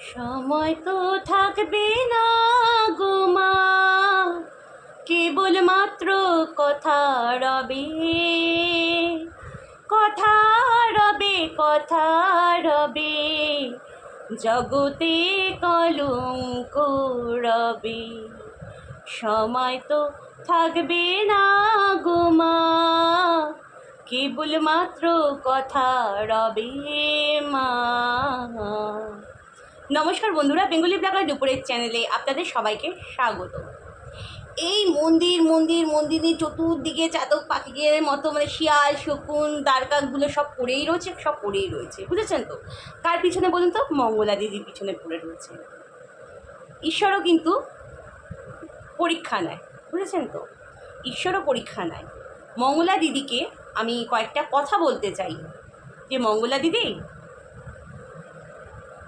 সময় তো থাকবে না গো মা, কেবলমাত্র কথা রবে, কথা রবে, কথা রবে, জগতে কলঙ্ক রবে। সময় তো থাকবে না গো মা, কেবলমাত্র কথা রবে মা। নমস্কার বন্ধুরা, বেঙ্গলি ব্লগার দুপুরের চ্যানেলে আপনাদের সবাইকে স্বাগত। এই মন্দির মন্দির মন্দিরের চতুর্দিকে চাতক পাখিদের মতো মানে শিয়াল শকুন দ্বারকাগুলো সব পড়েই রয়েছে, সব পড়েই রয়েছে, বুঝেছেন তো? কার পিছনে বলুন তো? মঙ্গলা দিদির পিছনে পড়ে রয়েছে। ঈশ্বরও কিন্তু পরীক্ষা নেয়, বুঝেছেন তো? ঈশ্বরও পরীক্ষা নেয়। মঙ্গলা দিদিকে আমি কয়েকটা কথা বলতে চাই যে মঙ্গলা দিদি,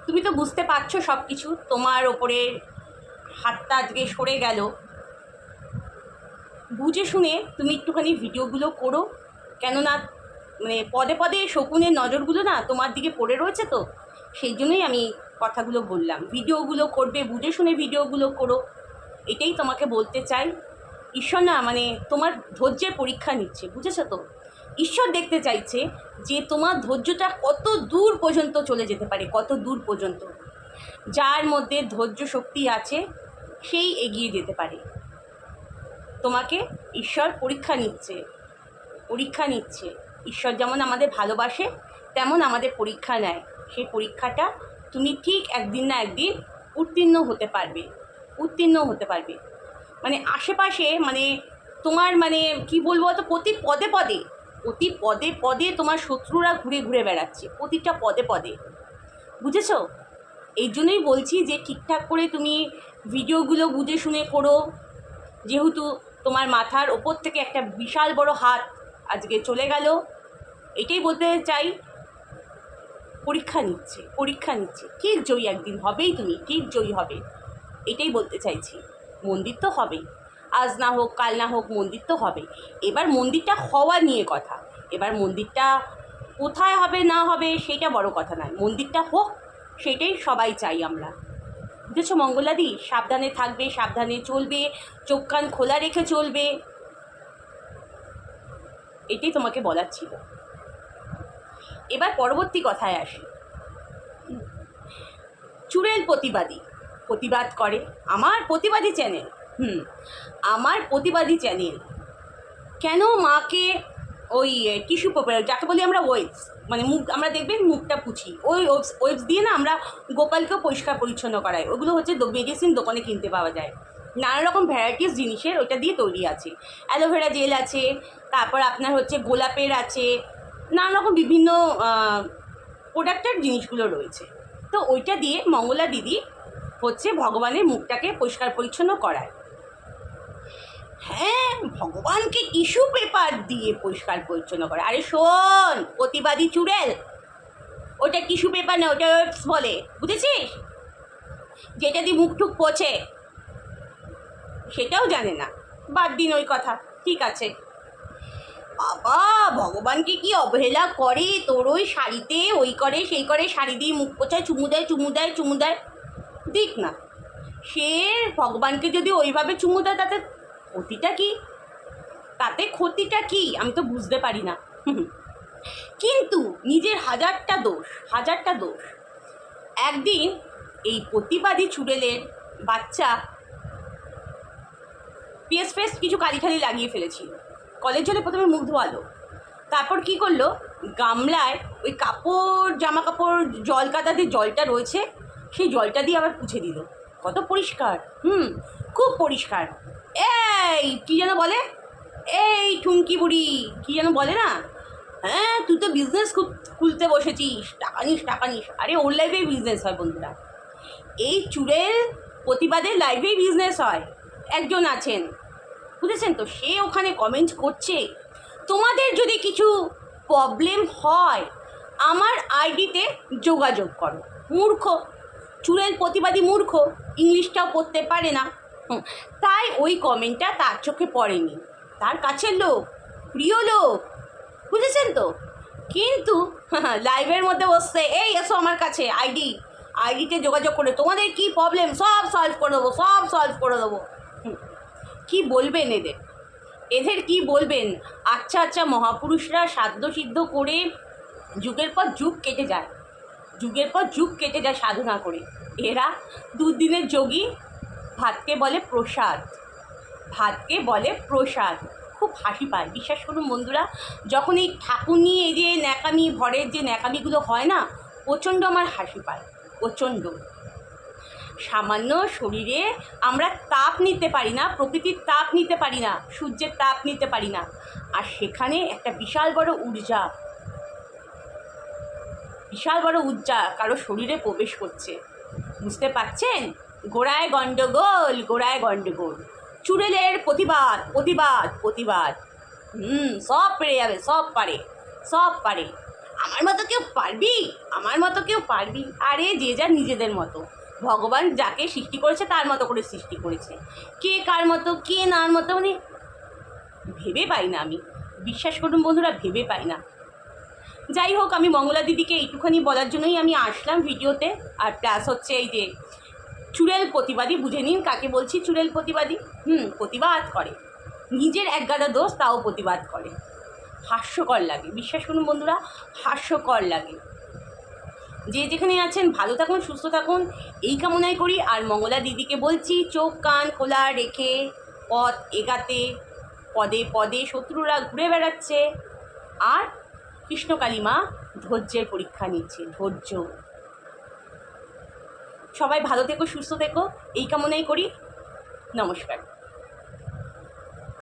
তুমি তো বুঝতে পারছো সব কিছু, তোমার ওপরে হাতটা আজকে সরে গেল, বুঝে শুনে তুমি একটুখানি ভিডিওগুলো করো। কেননা মানে পদে পদে শকুনের নজরগুলো না তোমার দিকে পড়ে রয়েছে, তো সেই জন্যই আমি কথাগুলো বললাম। ভিডিওগুলো করবে, বুঝে শুনে ভিডিওগুলো করো, এটাই তোমাকে বলতে চাই। ঈশ্বর না মানে তোমার ধৈর্যের পরীক্ষা নিচ্ছে, বুঝেছো তো? ঈশ্বর দেখতে চাইছে যে তোমার ধৈর্যটা কত দূর পর্যন্ত চলে যেতে পারে, কত দূর পর্যন্ত। যার মধ্যে ধৈর্য শক্তি আছে সেই এগিয়ে যেতে পারে। তোমাকে ঈশ্বর পরীক্ষা নিচ্ছে, পরীক্ষা নিচ্ছে। ঈশ্বর যেমন আমাদের ভালোবাসে তেমন আমাদের পরীক্ষা নেয়। সেই পরীক্ষাটা তুমি ঠিক একদিন না একদিন উত্তীর্ণ হতে পারবে, উত্তীর্ণ হতে পারবে। মানে আশেপাশে মানে তোমার মানে কি বলবো, তো প্রতি পদে পদে, প্রতি পদে পদে তোমার শত্রুরা ঘুরে ঘুরে বেড়াচ্ছে, প্রতিটা পদে পদে, বুঝেছো? এই জন্যই বলছি যে ঠিকঠাক করে তুমি ভিডিওগুলো বুঝে শুনে করো। যেহেতু তোমার মাথার ওপর থেকে একটা বিশাল বড় হাত আজকে চলে গেল, এটাই বলতে চাই। পরীক্ষা নিচ্ছে, পরীক্ষা নিচ্ছে, ঠিক জয়ী একদিন হবেই, তুমি ঠিক জয়ী হবে, এটাই বলতে চাইছি। মন্দির তো হবেই, আজ না হোক কাল না হোক মন্দির তো হবে। এবার মন্দিরটা হওয়া নিয়ে কথা, এবার মন্দিরটা কোথায় হবে না হবে সেটা বড় কথা নয়, মন্দিরটা হোক সেটাই সবাই চাই আমরা, বুঝেছো মঙ্গলাদি? সাবধানে থাকবে, সাবধানে চলবে, চোখ কান খোলা রেখে চলবে, এটাই তোমাকে বলার ছিল। এবার পরবর্তী কথায় আসি। চুড়েল প্রতিবাদী, প্রতিবাদ করে আমার প্রতিবাদী চ্যানেল, আমার প্রতিবাদী চ্যানেল কেন মাকে ওই টিস্যু পেপার, যাকে বলি আমরা ওয়েবস, মানে মুখ আমরা দেখবেন মুখটা পুছি, ওই ওয়েবস দিয়ে না আমরা গোপালকেও পরিষ্কার পরিচ্ছন্ন করাই। ওগুলো হচ্ছে মেডিসিন দোকানে কিনতে পাওয়া যায়, নানা রকম ভ্যারাইটিস জিনিসের ওইটা দিয়ে তৈরি আছে। অ্যালোভেরা জেল আছে, তারপর আপনার হচ্ছে গোলাপের আছে, নানা রকম বিভিন্ন প্রোডাক্টের জিনিসগুলো রয়েছে। তো ওইটা দিয়ে মঙ্গলা দিদি হচ্ছে ভগবানের মুখটাকে পরিষ্কার পরিচ্ছন্ন করায়। হ্যাঁ, ভগবানকে টিস্যু পেপার দিয়ে পরিষ্কার পরিচ্ছন্ন করে। আরে শোন প্রতিবাদী চুড়েল, ওটা টিস্যু পেপার না, ওটা ওয়েবস বলে, বুঝেছিস? যেটা দিয়ে মুখ টুক পোছে, সেটাও জানে না। বাদ দিন ওই কথা, ঠিক আছে। বাবা, ভগবানকে কি অবহেলা করে, তোর ওই শাড়িতে ওই করে সেই করে, শাড়ি দিয়ে মুখ পোছায়, চুমু দেয় চুমু দেয় চুমু দেয়, দিক না। সে ভগবানকে যদি ওইভাবে চুমু দেয় তাতে ক্ষতিটা কি? তাতে ক্ষতিটা কি আমি তো বুঝতে পারি না। কিন্তু নিজের হাজারটা দোষ, হাজারটা দোষ। একদিন এই প্রতিবাদী চুড়েলের বাচ্চা পেস্ট ফেস্ট কিছু কালি লাগিয়ে ফেলেছিল। কলের জলে প্রথমে মুখ ধোয়ালো, তারপর কি করলো, গামলায় ওই কাপড় জামা কাপড় জল কাদাতে জলটা রয়েছে, সেই জলটা দিয়ে আবার পুছে দিল। কত পরিষ্কার, খুব পরিষ্কার। এই কী যেন বলে, এই ঠুমকি বুড়ি কী যেন বলে না, হ্যাঁ তুই তো বিজনেস খুলতে বসেছিস, টাকা নিস টাকা নিস। আরে ওর লাইফেই বিজনেস হয় বন্ধুরা, এই চুড়েল প্রতিবাদের লাইফেই বিজনেস হয়। একজন আছেন, বুঝেছেন তো, সে ওখানে কমেন্ট করছে। তোমাদের যদি কিছু প্রবলেম হয় আমার আইডিতে যোগাযোগ করো। মূর্খ চুড়েল প্রতিবাদী, মূর্খ, ইংলিশটাও পড়তে পারে না, তাই ওই কমেন্টটা তার চোখে পড়েনি। তার কাছের লোক, প্রিয় লোক, বুঝেছেন তো। কিন্তু লাইভের মধ্যে বসছে, এই এসো আমার কাছে আইডি, আইডিতে যোগাযোগ করে তোমাদের কি প্রবলেম সব সলভ করে দেবো, সব সলভ করে দেবো। কী বলবেন এদের, এদের কি বলবেন? আচ্ছা আচ্ছা মহাপুরুষরা সাধ্য সিদ্ধ করে যুগের পর যুগ কেটে যায়, যুগের পর যুগ কেটে যায় সাধনা করে। এরা দুদিনের যোগী, ভাতকে বলে প্রসাদ, ভাতকে বলে প্রসাদ। খুব হাসি পায়, বিশ্বাস করুন বন্ধুরা। যখন এই ঠাকুর নিয়ে এই যে ন্যাকামি ভরের যে ন্যাকামিগুলো হয় না, প্রচণ্ড আমার হাসি পায়, প্রচণ্ড। সামান্য শরীরে আমরা তাপ নিতে পারি না, প্রকৃতির তাপ নিতে পারি না, সূর্যের তাপ নিতে পারি না, আর সেখানে একটা বিশাল বড় ঊর্জা, বিশাল বড় ঊর্জা কারো শরীরে প্রবেশ করছে। বুঝতে পারছেন? গোড়ায় গণ্ডগোল, গোড়ায় গণ্ডগোল। চুড়েলের প্রতিবাদ, প্রতিবাদ, প্রতিবাদ। সব পেরে যাবে, সব পারে, সব পারে। আমার মতো কেউ পারবি, আমার মতো কেউ পারবি? আরে যে যার নিজেদের মতো, ভগবান যাকে সৃষ্টি করেছে তার মতো করে সৃষ্টি করেছে। কে কার মতো, কে নার মতো, মানে ভেবে পাই না আমি, বিশ্বাস করুন বন্ধুরা, ভেবে পাই না। যাই হোক, আমি মঙ্গলা দিদিকে এইটুখানি বলার জন্যই আমি আসলাম ভিডিওতে। আর প্লাস হচ্ছে এই যে চুড়েল প্রতিবাদী, বুঝে নিন কাকে বলছি, চুড়েল প্রতিবাদী। প্রতিবাদ করে, নিজের একগাদা দোষ তাও প্রতিবাদ করে। হাস্যকর লাগে, বিশ্বাস করুন বন্ধুরা, হাস্যকর লাগে। যে যেখানে আছেন ভালো থাকুন, সুস্থ থাকুন, এই কামনাই করি। আর মঙ্গলা দিদিকে বলছি চোখ কান খোলা রেখে পথ এগাতে, পদে পদে শত্রুরা ঘুরে বেড়াচ্ছে, আর কৃষ্ণকালী মা ধৈর্যের পরীক্ষা নিচ্ছে, ধৈর্য। সবাই ভালো থেকো, সুস্থ থেকো, এই কামনাই করি। নমস্কার।